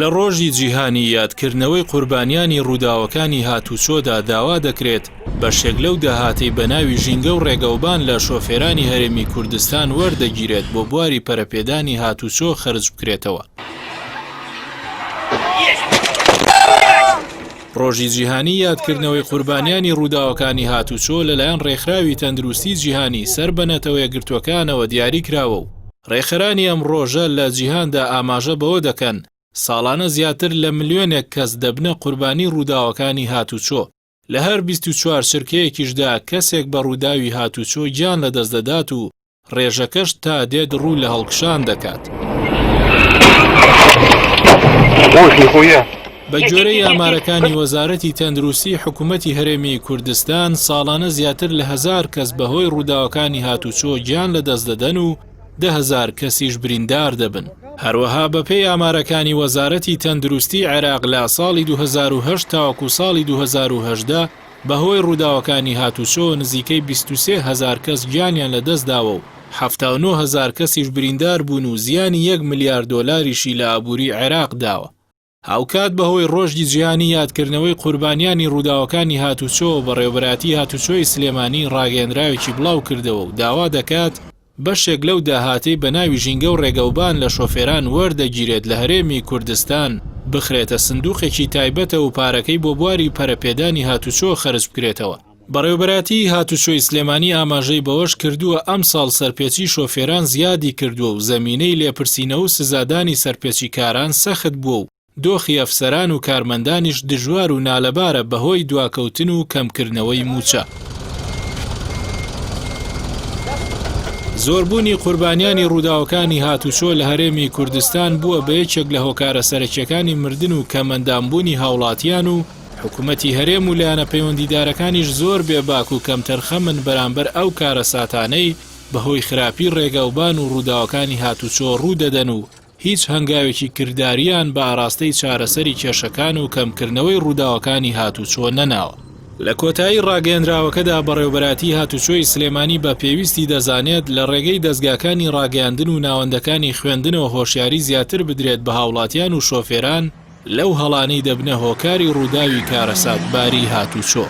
لە ڕۆژی جیهانی یادکردنەوەی قوربانیانی ڕووداوەکانی هاتوچۆدا داوا دەکرێت بەشێک لەو داهاتەی بە ناوی ژینگە و ڕێگەوبان لە شۆفێرانی هەرێمی کوردستان وەردەگیرێت بۆ بواری پەرەپێدانی هاتوچۆ خەرج بکرێتەوە. ڕۆژی جیهانی یادکردنەوەی قوربانیانی ڕووداوەکانی هاتوچۆ لەلایەن ڕێکخراوی تەندروستی جیهانی سەر بە نەتەوە یەکگرتووەکانەوە دیاری کراوە و ڕێکخەرانی ئەم ڕۆژە لە جیهاندا ئاماژە بەوە دەکەن ساڵانە زیاتر لە ملیۆنێک کەس دەبنە قوربانی ڕووداوەکانی هاتوچۆ. لە هەر 24 شرکەیەکیشدا کەسێک بە ڕووداوی هاتوچۆ گیان لەدەست دەدات و ڕێژەکەش تا دێت ڕوو لە هەڵکشان دەکات. بە گوێرەی ئامارەکانی وەزارەتی تەندروستی حکوومەتی هەرێمی کوردستان ساڵانە زیاتر لە 1000 کەس بەهۆی ڕووداوەکانی هاتوچۆ گیان لەدەست دەدەن و 10,000 کەسیش بریندار دەبن. هەروەها بەپێی ئامارەکانی وەزارەتی تەندروستی عێراق لە ساڵی 2008 تاوەکو ساڵی 2018 بەهۆی ڕووداوەکانی هاتوچۆ نزیکەی 23,000 کەس گیانیان لەدەستداوە و 79,000 کەسیش بریندار بوون و زیانی 1 ملیارد دۆلاریشی لە ئابووری عێراق داوە. هاوکات بەهۆی ڕۆژی جیهانی یادکردنەوەی قوربانیانی ڕووداوەکانی هاتوچۆ بەڕێوەبەراتی هاتوچۆی سلێمانی ڕاگەیەنراوێکی بڵاو کردەوە و داوا دەکات بەشێک لەو داهاتەی بە ناوی ژینگە و ڕێگەوبان لە شۆفێران وەردەگیرێت لە هەرێمی کوردستان بخرێتە سندوقێکی تایبەتە و پارەکەی بۆ بواری پەرەپێدانی هاتوچۆ خەرج بکرێتەوە. بەڕێوەبەراتی هاتوچۆی سلێمانی ئاماژەی بەوەش کردووە ئەم ساڵ سەرپێچی شۆفێران زیادی کردووە و زەمینەی لێپرسینە و سزادانی سەرپێچی کاران سەخت بووە و دۆخی ئەفسەران و کارمەندانیش دژوار و نالەبارە بەهۆی دواکەوتن و کەمکردنەوەی موچە. زۆربوونی قوربانیانی ڕووداوەکانی هاتوچۆ لە هەرێمی کوردستان بووە بە یەکێک لە هۆکارە سەرەکیەکانی مردن و کەمەندانبوونی هاوڵاتیان و حکوومەتی هەرێم و لایەنە پەیوەندیدارەکانیش زۆر بێباک و کەمتەرخەمن بەرامبەر ئەو کارە ساتانەی بەهۆی خراپی ڕێگەوبان و ڕووداوەکانی هاتوچۆ ڕوودەدەن و هیچ هەنگاوێکی کرداریان بە ئاراستەی چارەسەری کێشەکان و کەمکردنەوەی ڕووداوەکانی هاتوچۆ نەناوە. لە کۆتایی ڕاگەیەنراوەکەدا بەڕێوەبەراتی هاتوچۆی سلێمانی بە پێویستی دەزانێت لە ڕێگەی دەستگاکانی ڕاگەیاندن و ناوەندەکانی خوێندنەوە هۆشیاری زیاتر بدرێت بە هاوڵاتیان و شۆفێران لەو هەڵانەی دەبنە هۆکاری ڕووداوی کارەساتباری هاتوچۆ.